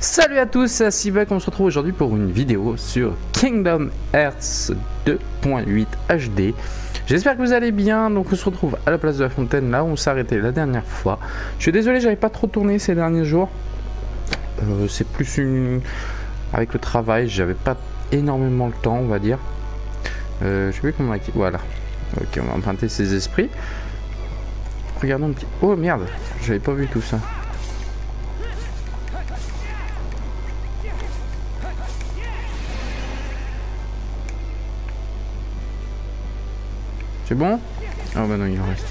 Salut à tous, c'est Sivak, on se retrouve aujourd'hui pour une vidéo sur Kingdom Hearts 2.8 HD. J'espère que vous allez bien, donc on se retrouve à la place de la fontaine, là où on s'est arrêté la dernière fois. Je suis désolé, j'avais pas trop tourné ces derniers jours. C'est plus une... Avec le travail, j'avais pas énormément le temps, on va dire. Je sais plus comment activer, voilà. Ok, on va emprunter ses esprits. Regardons un petit... Oh merde, j'avais pas vu tout ça. C'est bon? Ah bah non, il en reste.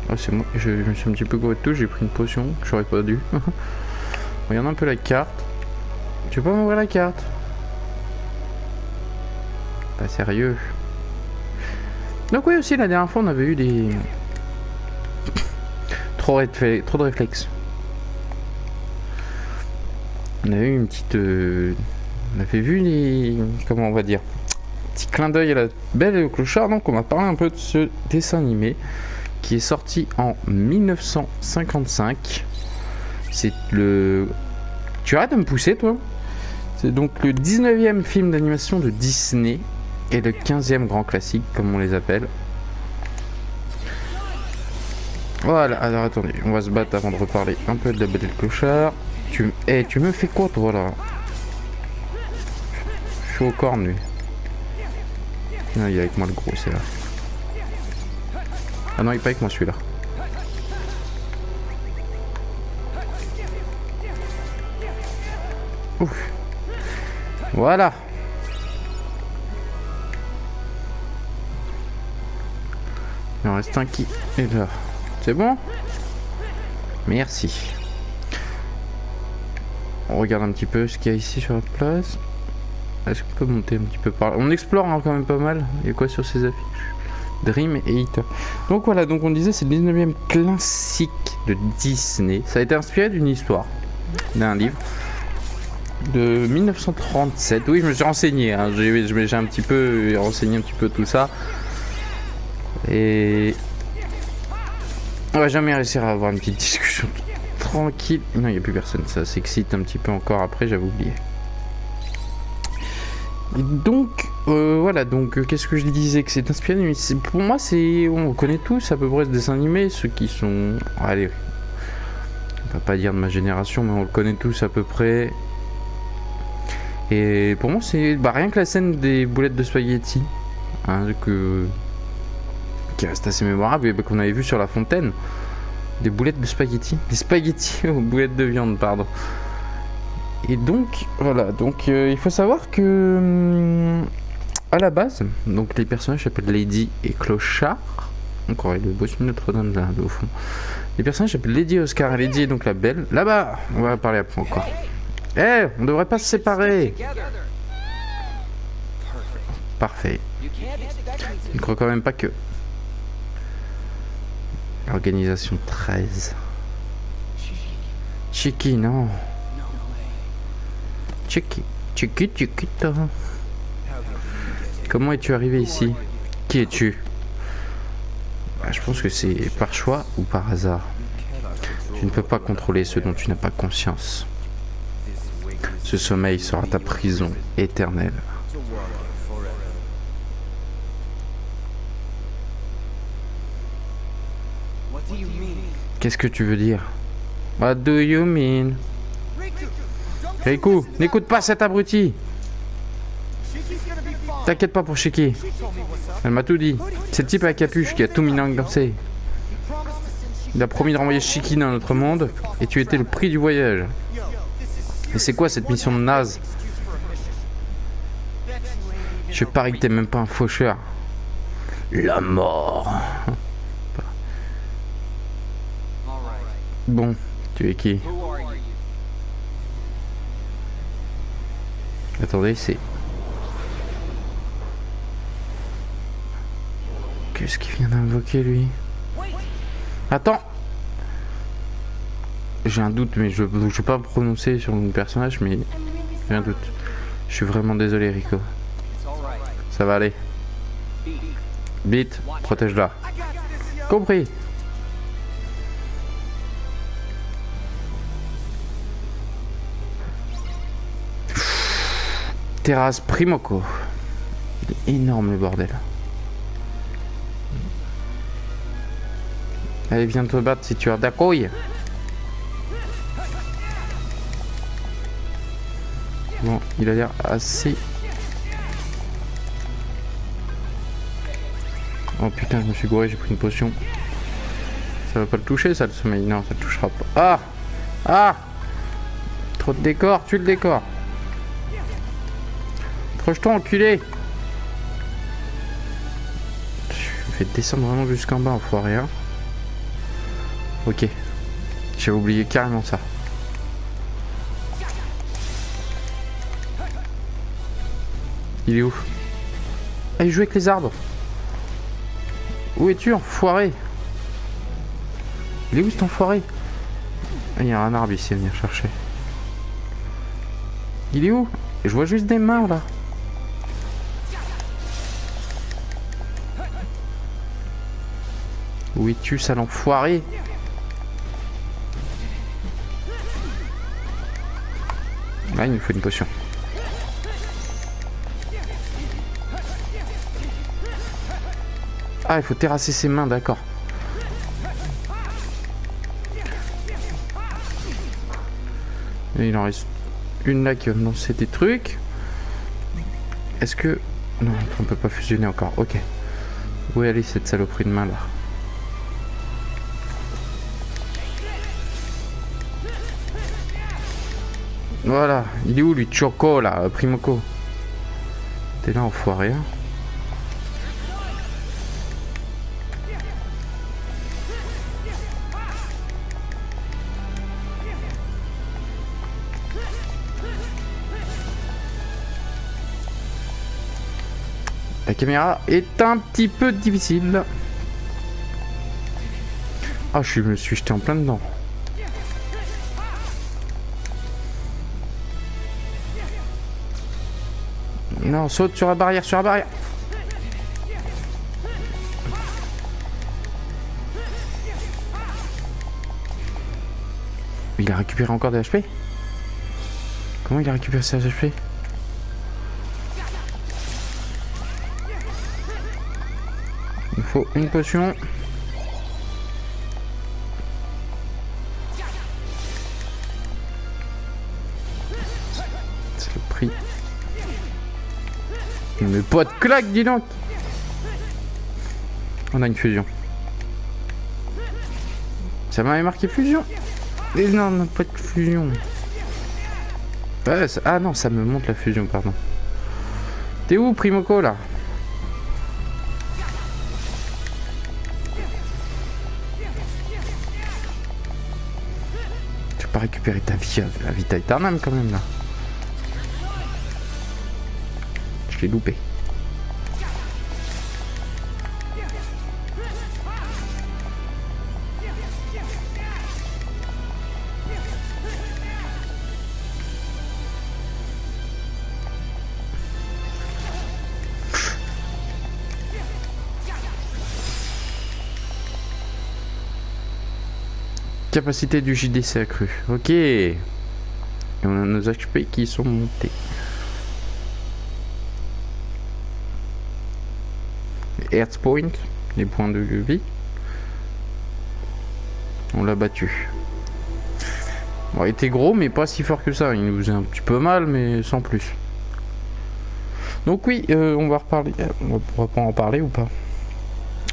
Ah c'est moi, je me suis un petit peu gouré de tout, j'ai pris une potion que j'aurais pas dû. Regarde un peu la carte. Tu peux m'ouvrir la carte? Pas sérieux. Donc oui aussi la dernière fois on avait eu des... trop de réflexes. On avait eu une petite... On avait vu les... Comment on va dire? Petit clin d'œil à la Belle et le Clochard. Donc on va parler un peu de ce dessin animé qui est sorti en 1955. C'est le... Tu arrêtes de me pousser toi? C'est donc le 19e film d'animation de Disney et le 15e grand classique comme on les appelle. Voilà, alors attendez, on va se battre avant de reparler un peu de la Belle et le Clochard. Tu me fais quoi toi là? Je suis au corne lui. Non, il est avec moi le gros, c'est là. Ah non, il est pas avec moi celui-là. Ouf. Voilà. Il en reste un qui est là. C'est bon? Merci. On regarde un petit peu ce qu'il y a ici sur la place. Est-ce qu'on peut monter un petit peu par là? On explore hein, quand même pas mal. Il y a quoi sur ces affiches? Dream et Hit. Donc voilà, donc on disait c'est le 19e classique de Disney. Ça a été inspiré d'une histoire, d'un livre de 1937. Oui, je me suis renseigné. Hein. J'ai un petit peu renseigné un petit peu tout ça. Et on va jamais réussir à avoir une petite discussion tranquille. Non, il n'y a plus personne. Ça s'excite un petit peu encore après, j'avais oublié. Et donc, voilà. Donc, qu'est-ce que je disais? Que c'est inspiré. Pour moi, c'est. On connaît tous à peu près ce dessin animé. Ceux qui sont. Allez. On va pas dire de ma génération, mais on le connaît tous à peu près. Et pour moi, c'est. Bah, rien que la scène des boulettes de spaghetti. Hein, qui reste assez mémorable et qu'on avait vu sur la fontaine. Des boulettes de spaghetti. Des spaghettis aux boulettes de viande, pardon. Et donc, voilà. Donc, il faut savoir que... à la base, donc les personnages s'appellent Lady et Clochard. Encore le beau film de Notre-Dame là, au fond. Les personnages s'appellent Lady Oscar et Lady, donc la Belle. Là-bas, on va parler après encore. Eh, on devrait pas se séparer. Parfait. Je ne crois quand même pas que... Organisation 13. Chiqui, non. Chiqui. Comment es-tu arrivé ici? Qui es-tu? Bah, je pense que c'est par choix ou par hasard. Tu ne peux pas contrôler ce dont tu n'as pas conscience. Ce sommeil sera ta prison éternelle. Qu'est-ce que tu veux dire? What do you mean? Riku, n'écoute pas cet abruti. T'inquiète pas pour Shiki. Elle m'a tout dit. C'est le type à la capuche qui a tout mis dans le danser. Il a promis de renvoyer Shiki dans notre monde et tu étais le prix du voyage. Et c'est quoi cette mission de naze? Je parie que t'es même pas un faucheur. La mort. Bon, tu es qui? Attendez, c'est... Qu'est-ce qu'il vient d'invoquer, lui? Attends! J'ai un doute, mais je ne vais pas me prononcer sur mon personnage, mais j'ai un doute. Je suis vraiment désolé, Rico. Ça va aller. Vite, protège-la. Compris. Terrasse Primoko. Il est énorme le bordel. Allez, viens te battre si tu as d'accord. Bon, il a l'air assez... Oh putain, je me suis gouré, j'ai pris une potion. Ça va pas le toucher, ça, le sommeil? Non, ça le touchera pas. Ah! Ah! Trop de décor, tue le décor. Proche-toi, enculé! Je me fais descendre vraiment jusqu'en bas, enfoiré, hein. Ok. J'ai oublié carrément ça. Il est où? Ah, il joue avec les arbres. Où es-tu, enfoiré? Il est où cet enfoiré? Ah, il y a un arbre ici à venir chercher. Il est où? Je vois juste des mains là. Où es-tu, sale enfoiré? Là, il nous faut une potion. Ah, il faut terrasser ses mains, d'accord. Et il en reste une là qui va me lancer des trucs. Est-ce que... Non, on peut pas fusionner encore, ok. Où est allée cette saloperie de main là? Voilà, il est où lui? Choco là, Primoko. T'es là, enfoiré. Hein. La caméra est un petit peu difficile. Ah, je me suis jeté en plein dedans. Non, saute sur la barrière, sur la barrière. Il a récupéré encore des HP? Comment il a récupéré ses HP? Il faut une potion. C'est le prix. Mais pas de claque, dis donc. On a une fusion. Ça m'avait marqué fusion. Et non, on n'a pas de fusion. Ah non, ça me montre la fusion, pardon. T'es où, Primoko, là? Tu peux pas récupérer ta vie, la vie Titanum quand même, là. Je l'ai loupé. Capacité du JDC accrue. Ok. Et on a nos HP qui sont montés. Health point, les points de vie. On l'a battu. Bon, il était gros, mais pas si fort que ça. Il nous faisait un petit peu mal, mais sans plus. Donc oui, on va reparler. On pourra pas en parler ou pas?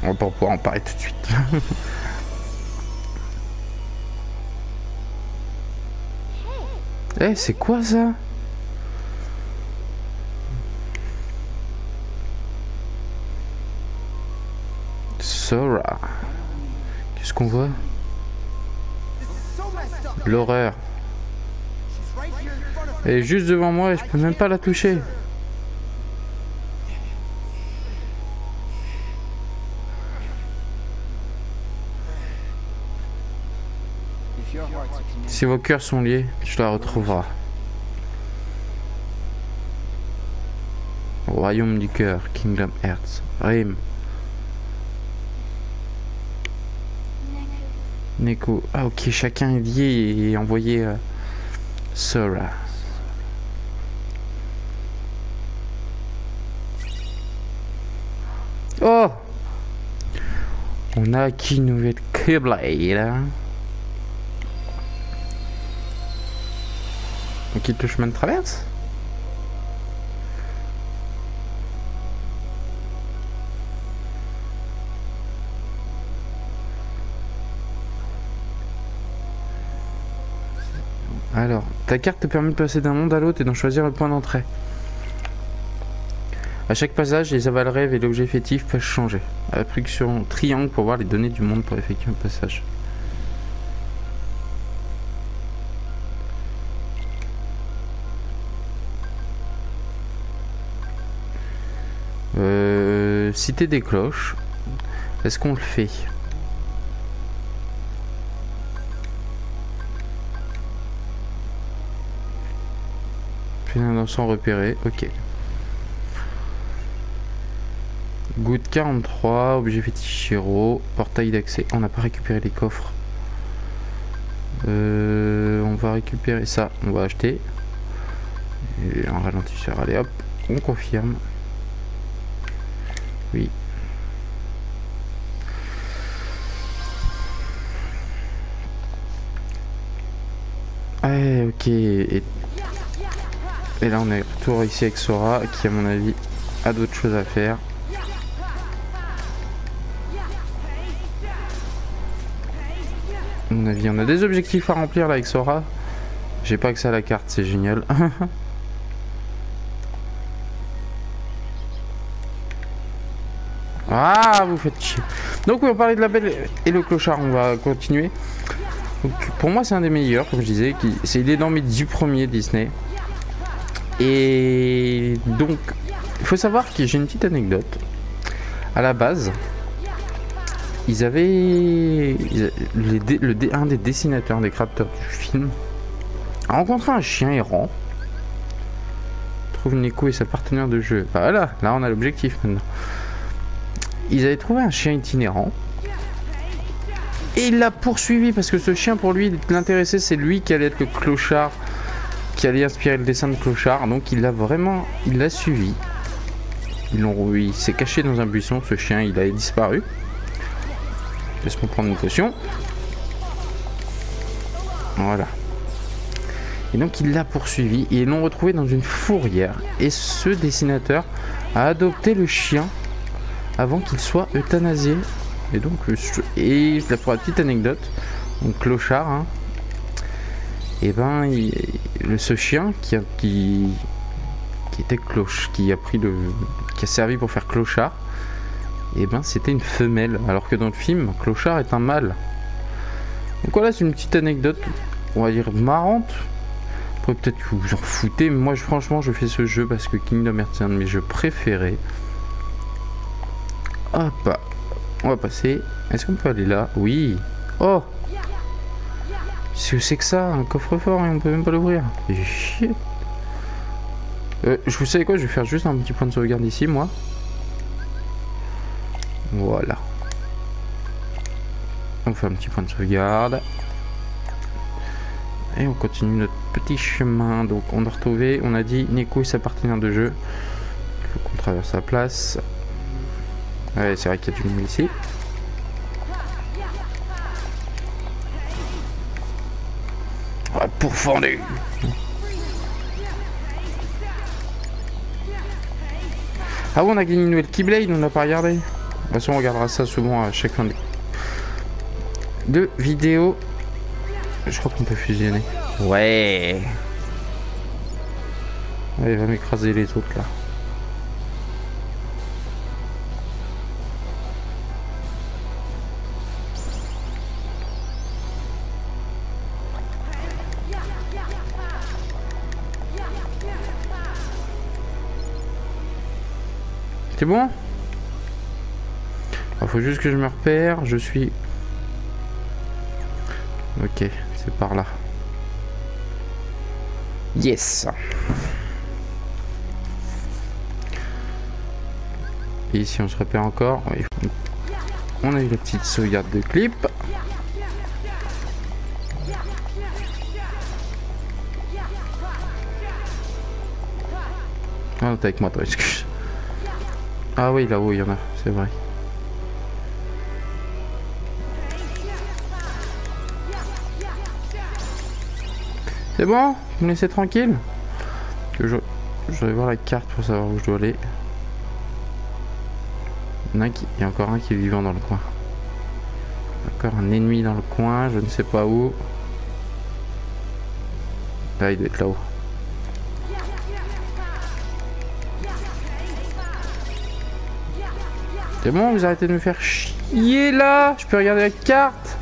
On va pas pouvoir en parler tout de suite. Eh, c'est quoi ça? Sora. Qu'est-ce qu'on voit? L'horreur. Elle est juste devant moi et je peux même pas la toucher. Si vos cœurs sont liés, tu la retrouveras. Royaume du cœur, Kingdom Hearts. Rime. Neko. Ah ok, chacun est lié et envoyé Sora. Oh, on a acquis une nouvelle Keyblade. On quitte le chemin de traverse. Alors, ta carte te permet de passer d'un monde à l'autre et d'en choisir le point d'entrée. À chaque passage, les aval-rêves et l'objet fétif peuvent changer. Appuie sur triangle pour voir les données du monde pour effectuer un passage. Cité des cloches. Est-ce qu'on le fait? Dans son repéré, ok. Goutte 43, objet fétiche héros, portail d'accès. On n'a pas récupéré les coffres. On va récupérer ça, on va acheter. Et un ralentisseur, allez hop, on confirme. Oui. Ah, ok. Et là on est retour ici avec Sora qui à mon avis a d'autres choses à faire. À mon avis on a des objectifs à remplir là avec Sora. J'ai pas accès à la carte, c'est génial. Ah, vous faites chier. Donc oui, on parlait de La Belle et le Clochard, on va continuer. Donc, pour moi c'est un des meilleurs, comme je disais, il est dans mes 10 premiers Disney. Et donc, il faut savoir que j'ai une petite anecdote. À la base, ils avaient un des dessinateurs, des créateurs du film, a rencontré un chien errant. Trouve Neko et sa partenaire de jeu. Enfin, voilà, là on a l'objectif maintenant. Ils avaient trouvé un chien itinérant. Et il l'a poursuivi parce que ce chien, pour lui, l'intéressait, c'est lui qui allait être le clochard, qui allait inspirer le dessin de Clochard. Donc il l'a suivi. Il s'est caché dans un buisson, ce chien, il a disparu. Laisse-moi prendre une potion. Voilà. Et donc il l'a poursuivi et ils l'ont retrouvé dans une fourrière. Et ce dessinateur a adopté le chien avant qu'il soit euthanasié. Et donc, pour la petite anecdote, donc Clochard, hein, et ben ce chien qui était cloche, qui a servi pour faire Clochard, et ben c'était une femelle, alors que dans le film Clochard est un mâle. Donc voilà, c'est une petite anecdote, on va dire marrante. Après peut-être que vous en foutez, mais moi franchement je fais ce jeu parce que Kingdom Hearts est un de mes jeux préférés. Hop, on va passer. Est-ce qu'on peut aller là? Oui. Oh, c'est que ça, un coffre-fort et on peut même pas l'ouvrir. Shit. Vous savez quoi, je vais faire juste un petit point de sauvegarde ici, moi. Voilà. On fait un petit point de sauvegarde. Et on continue notre petit chemin. Donc on a retrouvé, on a dit Neko et sa partenaire de jeu. Il faut qu'on traverse la place. Ouais, c'est vrai qu'il y a du monde ici. Ouais, pourfendu. Ah ouais, on a gagné une nouvelle Keyblade, on n'a pas regardé. De toute façon, on regardera ça souvent à chaque fin de vidéo. Je crois qu'on peut fusionner. Ouais. Allez, il va m'écraser les autres là. C'est bon? Il faut juste que je me repère. Je suis... Ok, c'est par là. Yes. Et ici on se repère encore. Oui. On a eu la petite sauvegarde de clip. Non, t'es avec moi, toi, excuse. Ah oui, là-haut, il y en a, c'est vrai. C'est bon? Vous me laissez tranquille? Que je vais voir la carte pour savoir où je dois aller. Il y a encore un qui est vivant dans le coin. Encore un ennemi dans le coin, je ne sais pas où. Là, il doit être là-haut. C'est bon, vous arrêtez de me faire chier là. Je peux regarder la carte.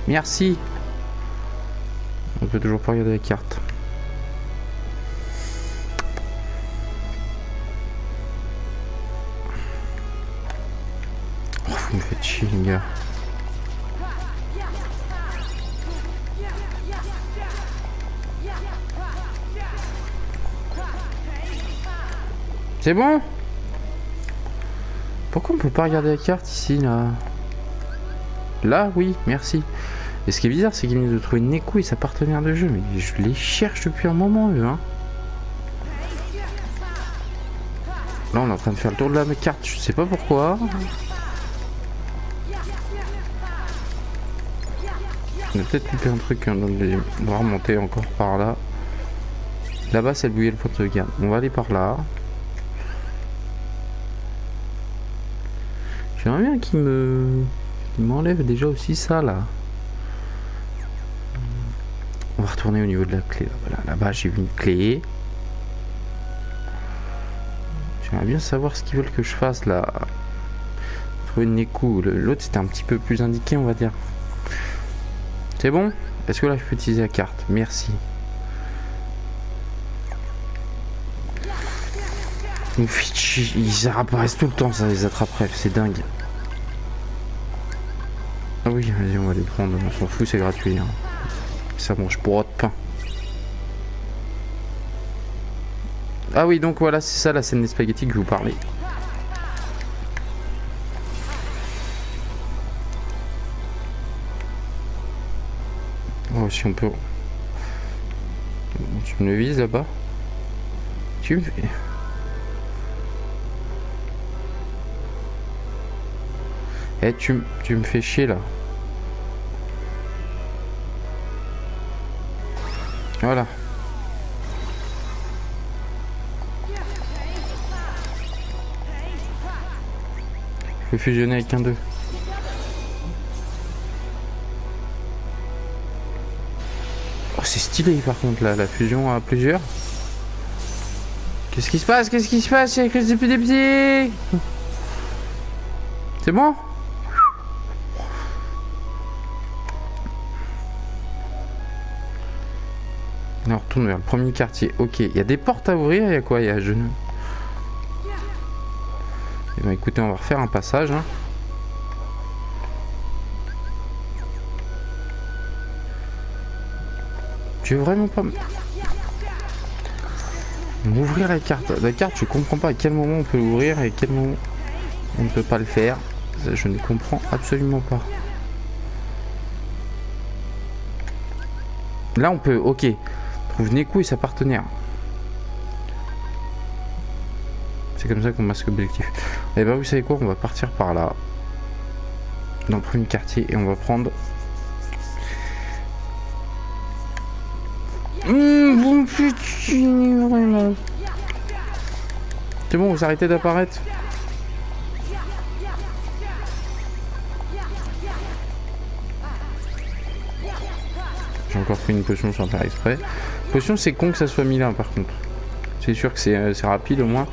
Merci. On peut toujours pas regarder la carte. Oh, vous me faites chier, les gars. C'est bon? Pourquoi on peut pas regarder la carte ici, là? Là, oui, merci. Et ce qui est bizarre, c'est qu'il vient de trouver Neku et sa partenaire de jeu. Mais je les cherche depuis un moment, eux, hein. Là, on est en train de faire le tour de la carte, je sais pas pourquoi. On a peut-être loupé un truc, hein, on va remonter encore par là. Là-bas, c'est le bouillir le point de sauvegarde. On va aller par là. J'aimerais bien qu'il m'enlève déjà aussi ça, là. On va retourner au niveau de la clé. Voilà, là-bas, j'ai vu une clé. J'aimerais bien savoir ce qu'ils veulent que je fasse, là. Trouver une Neku. L'autre, c'était un petit peu plus indiqué, on va dire. C'est bon? Est-ce que là, je peux utiliser la carte? Merci. Ils apparaissent tout le temps, ça les attraperait, c'est dingue. Ah oui, vas-y, on va les prendre, on s'en fout, c'est gratuit. Hein. Ça mange pour de pain. Ah oui, donc voilà, c'est ça la scène des spaghettis que je vous parlais. Oh, si on peut... Tu me le vises là-bas? Tu me fais... Eh, tu me fais chier là. Voilà. Je peux fusionner avec un d'eux. Oh, c'est stylé par contre là, la fusion à plusieurs. Qu'est-ce qui se passe? Qu'est-ce qui se passe? Il y a Chris depuis des petits. C'est bon? On retourne vers le premier quartier. Ok, il y a des portes à ouvrir. Il y a quoi? Il y a genou. Eh ben, écoutez, on va refaire un passage. Hein. Tu veux vraiment pas m'ouvrir la carte? La carte, je comprends pas à quel moment on peut l'ouvrir et à quel moment on ne peut pas le faire. Je ne comprends absolument pas. Là, on peut. Ok. Trouve Neku et sa partenaire. C'est comme ça qu'on masque l'objectif. Et ben vous savez quoi, on va partir par là. Dans le premier quartier et on va prendre... Bon putain, vraiment. C'est bon, vous arrêtez d'apparaître. J'ai encore pris une potion sans faire exprès. Potion, c'est con que ça soit mis là par contre. C'est sûr que c'est rapide au moins.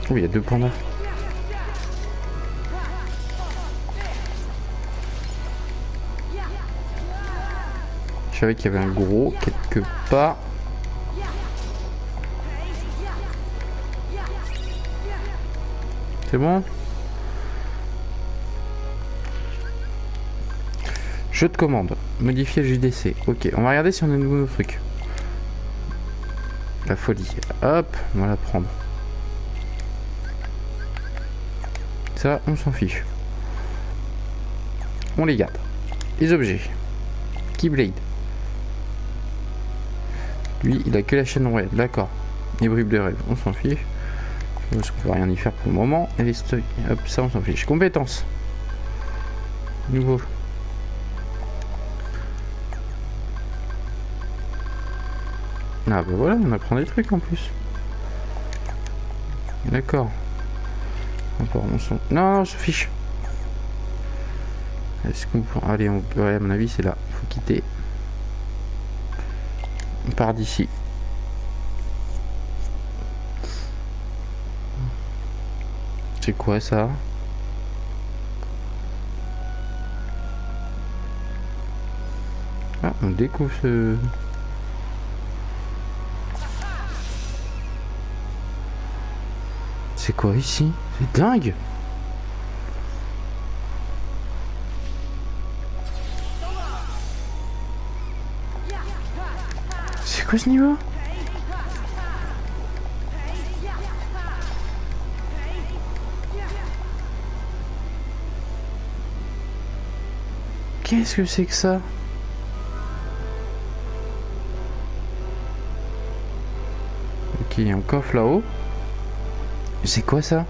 Oh, il y a deux pandas. Je savais qu'il y avait un gros quelque part. C'est bon? Jeu de commande. Modifier JDC. Ok, on va regarder si on a de nouveaux trucs. La folie. Hop, on va la prendre. Ça, on s'en fiche. On les garde. Les objets. Keyblade. Lui, il a que la chaîne royale, d'accord. Les bribes de rêve, on s'en fiche. Parce qu'on peut rien y faire pour le moment. Et les stocks, hop, ça on s'en fiche. Compétences. Nouveau. Ah bah voilà, on apprend des trucs en plus. D'accord. Encore, on s'en... Non, on se fiche. Est-ce qu'on peut... Allez, on peut... à mon avis, c'est là. Faut quitter. On part d'ici. C'est quoi ça? Ah, on découvre ce... C'est quoi ici? C'est dingue! C'est quoi ce niveau? Qu'est-ce que c'est que ça? Ok, il y a un coffre là-haut. C'est quoi ça?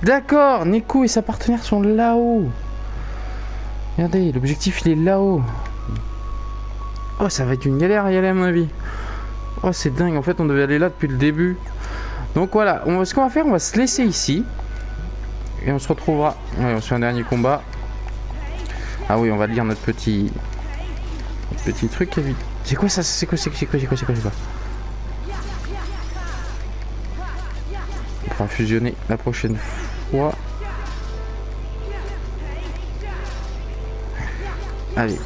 D'accord, Neko et sa partenaire sont là-haut. Regardez, l'objectif il est là-haut. Oh, ça va être une galère à y aller à mon avis. Oh, c'est dingue, en fait on devait aller là depuis le début. Donc voilà, ce qu'on va faire, on va se laisser ici. Et on se retrouvera. Ouais, on se fait un dernier combat. Ah oui, on va lire notre petit truc. C'est quoi ça? C'est quoi? On pourra fusionner la prochaine fois. Allez,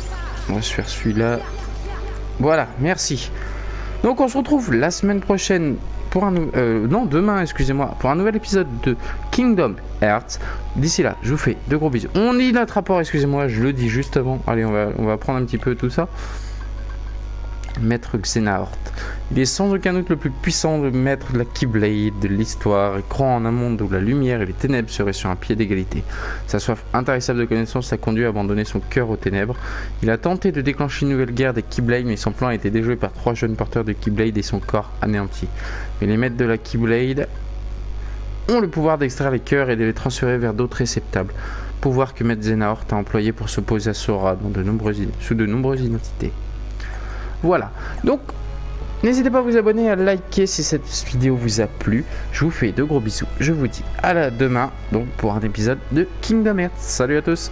on va se faire celui-là. Voilà, merci. Donc on se retrouve la semaine prochaine pour un demain, excusez-moi, pour un nouvel épisode de Kingdom Hearts. D'ici là, je vous fais de gros bisous. On lit notre rapport, excusez-moi, je le dis juste avant. Allez, on va prendre un petit peu tout ça. Maître Xehanort. Il est sans aucun doute le plus puissant maître de la Keyblade de l'histoire et croit en un monde où la lumière et les ténèbres seraient sur un pied d'égalité. Sa soif intarissable de connaissance l'a conduit à abandonner son cœur aux ténèbres. Il a tenté de déclencher une nouvelle guerre des Keyblade, mais son plan a été déjoué par 3 jeunes porteurs de Keyblade et son corps anéanti. Mais les maîtres de la Keyblade ont le pouvoir d'extraire les cœurs et de les transférer vers d'autres réceptacles. Pouvoir que Maître Xehanort a employé pour s'opposer à Sora sous de nombreuses identités. Voilà, donc n'hésitez pas à vous abonner, à liker si cette vidéo vous a plu. Je vous fais de gros bisous, je vous dis à demain donc pour un épisode de Kingdom Hearts. Salut à tous.